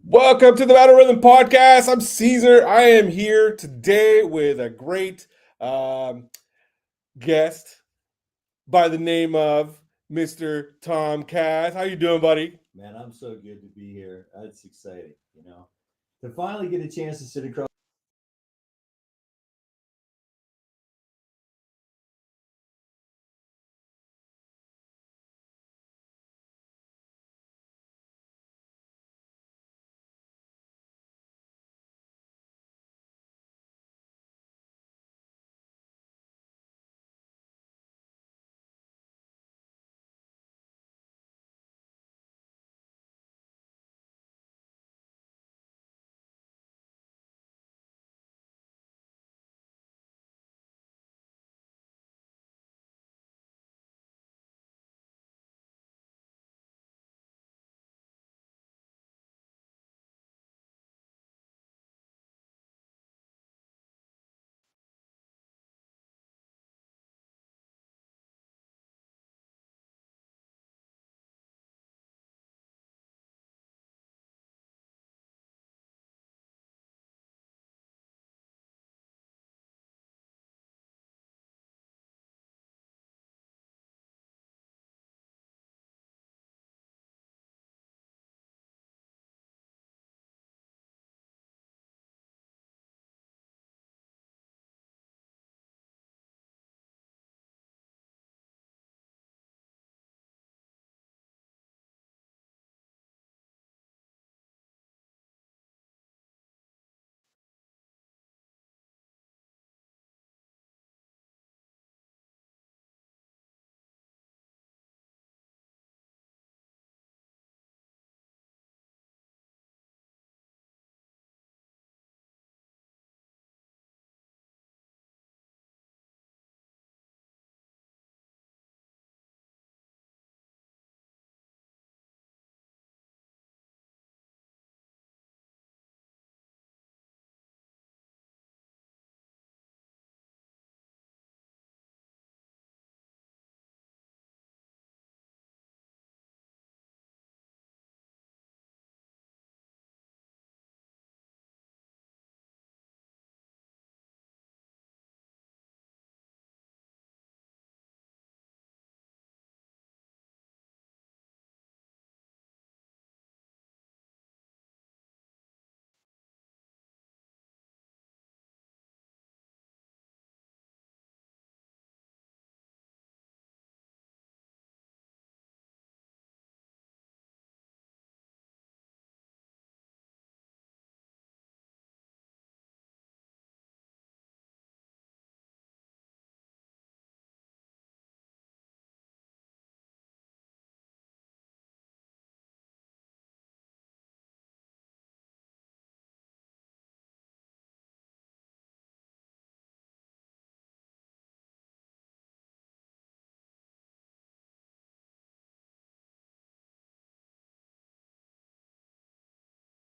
Welcome to the Battle Rhythm Podcast. I'm Caesar. I am here today with a great guest by the name of Mr. Tom Cass. How you doing, buddy? Man, I'm so good to be here. That's exciting, to finally get a chance to sit across.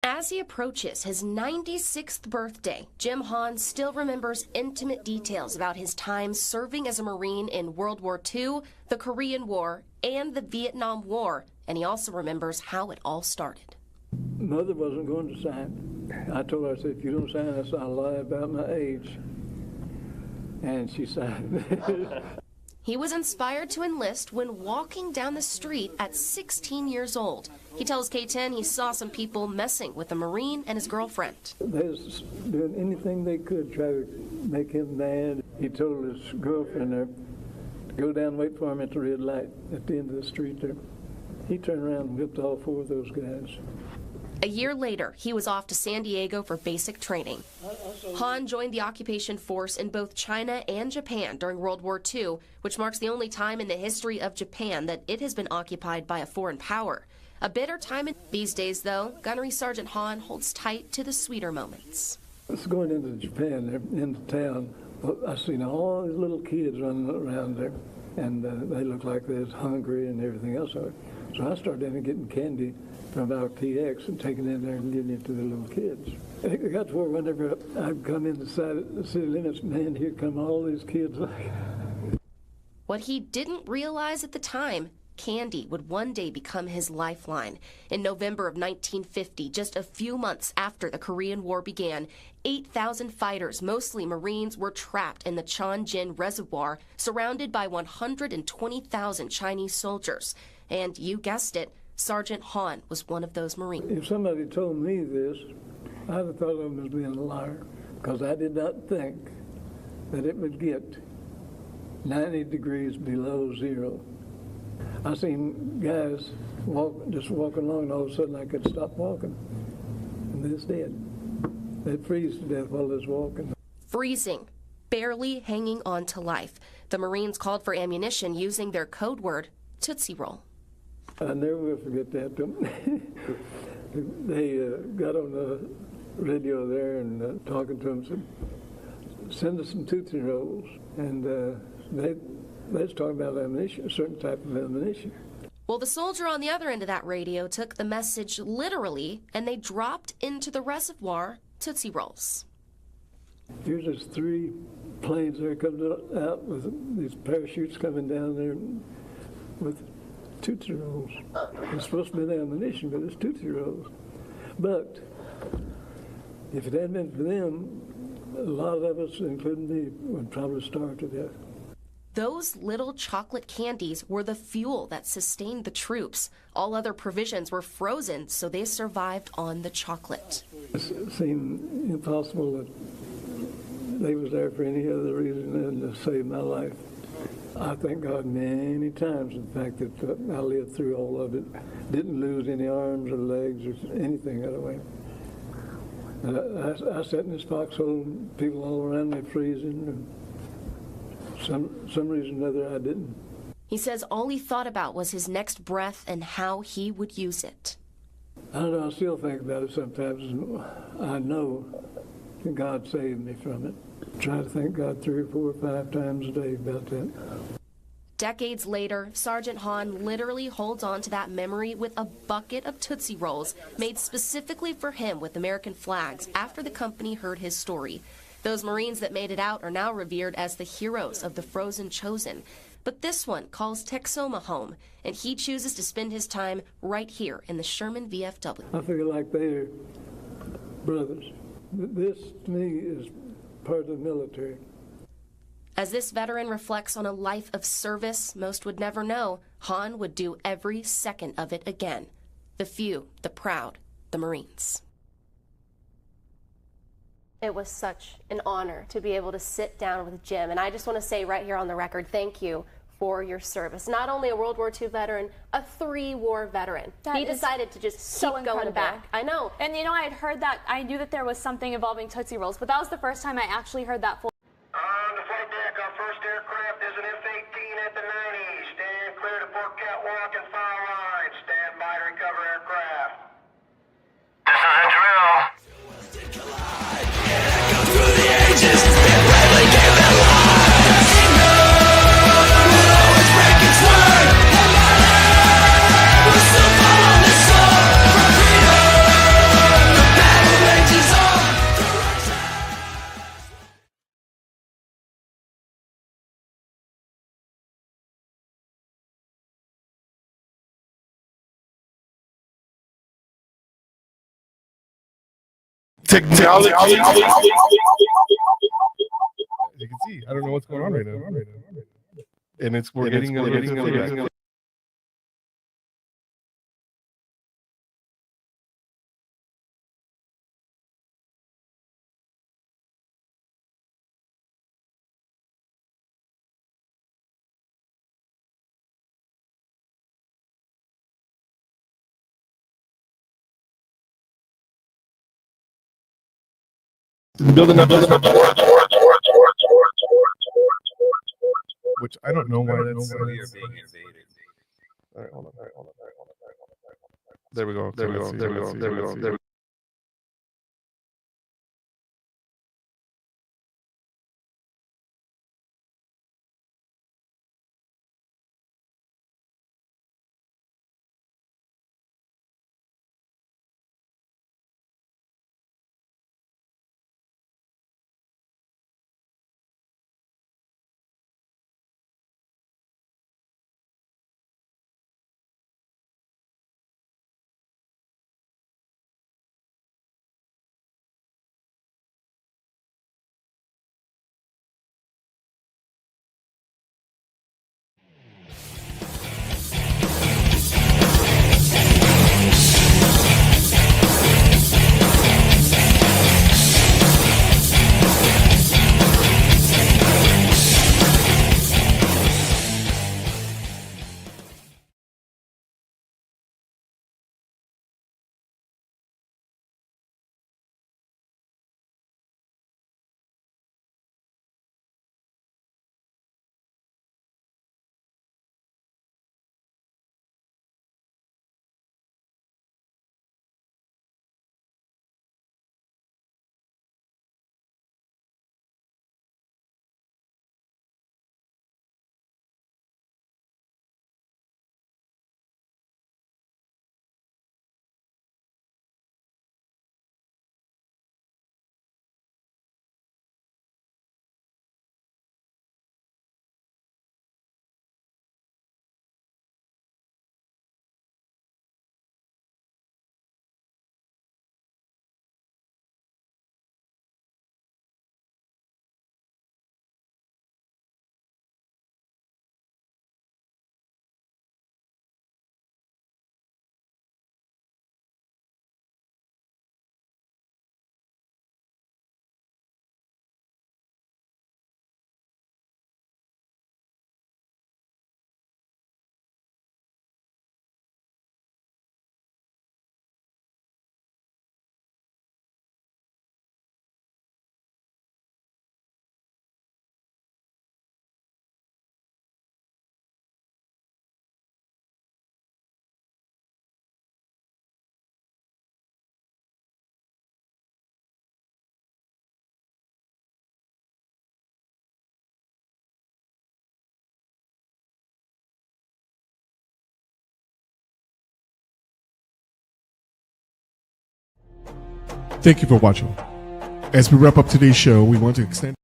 As he approaches his 96th birthday, Jim Hahn still remembers intimate details about his time serving as a Marine in World War II, the Korean War, and the Vietnam War, and he also remembers how it all started. Mother wasn't going to sign. I told her, I said, if you don't sign this, I'll lie about my age. And she signed. He was inspired to enlist when walking down the street at 16 years old. He tells K10 he saw some people messing with a Marine and his girlfriend. They was doing anything they could try to make him mad. He told his girlfriend there to go down and wait for him at the red light at the end of the street there. He turned around and whipped all four of those guys. A year later, he was off to San Diego for basic training. Han joined the occupation force in both China and Japan during World War II, which marks the only time in the history of Japan that it has been occupied by a foreign power. A bitter time these days, though. Gunnery Sergeant Han holds tight to the sweeter moments. It's going into Japan, there, into town. I seen all these little kids running around there, and they looked like they was hungry and everything else. So I started in getting candy from our PX and taking it in there and giving it to the little kids. It got to where whenever I'd come inside the city limits, man, here come all these kids. What he didn't realize at the time, candy would one day become his lifeline. In November of 1950, just a few months after the Korean War began, 8,000 fighters, mostly Marines, were trapped in the Chonjin Reservoir, surrounded by 120,000 Chinese soldiers. And you guessed it, Sergeant Han was one of those Marines. If somebody told me this, I'd have thought of him as being a liar, because I did not think that it would get 90 degrees below zero. I seen guys just walking along, and all of a sudden I could stop walking, and they just did. They'd freeze to death while they was walking. Freezing, barely hanging on to life. The Marines called for ammunition using their code word, Tootsie Roll. I never will forget that. They got on the radio there and talking to them, said, send us some Tootsie Rolls. And they was talking about ammunition, a certain type of ammunition. Well, the soldier on the other end of that radio took the message literally, and they dropped into the reservoir Tootsie Rolls. Here's this 3 planes there coming out with these parachutes coming down there with Tootsie Rolls. It's supposed to be ammunition, but it's Tootsie Rolls. But if it hadn't been for them, a lot of us, including me, would probably starve to death. Those little chocolate candies were the fuel that sustained the troops. All other provisions were frozen, so they survived on the chocolate. It seemed impossible that they was there for any other reason than to save my life. I thank God many times for the fact that I lived through all of it. Didn't lose any arms or legs or anything that way. I sat in this foxhole, and people all around me freezing. And some reason or other I didn't. He says all he thought about was his next breath and how he would use it. I don't know, I still think about it sometimes. I know that God saved me from it. I try to thank God 3 or 4 or 5 times a day about that. Decades later, Sergeant Han literally holds on to that memory with a bucket of Tootsie Rolls made specifically for him with American flags after the company heard his story. Those Marines that made it out are now revered as the heroes of the Frozen Chosen. But this one calls Texoma home, and he chooses to spend his time right here in the Sherman VFW. I feel like they're brothers. This, to me, is part of the military. As this veteran reflects on a life of service most would never know, Han would do every second of it again. The few, the proud, the Marines. It was such an honor to be able to sit down with Jim. And I just want to say right here on the record, thank you for your service. Not only a World War II veteran, a 3-war veteran. He decided to just keep going back. I know. And you know, I had heard that, I knew that there was something involving Tootsie Rolls, but that was the first time I actually heard that full. On the flight deck, our first aircraft is an F-18 at the 90s. Stand clear to port catwalk and fire line. Stand by to recover aircraft. This is a drill. Technology. As you can see, I don't know what's going on right now. And we're getting a building up, which I don't know why that's. All right, hold on. There we go. Thank you for watching. As we wrap up today's show, we want to extend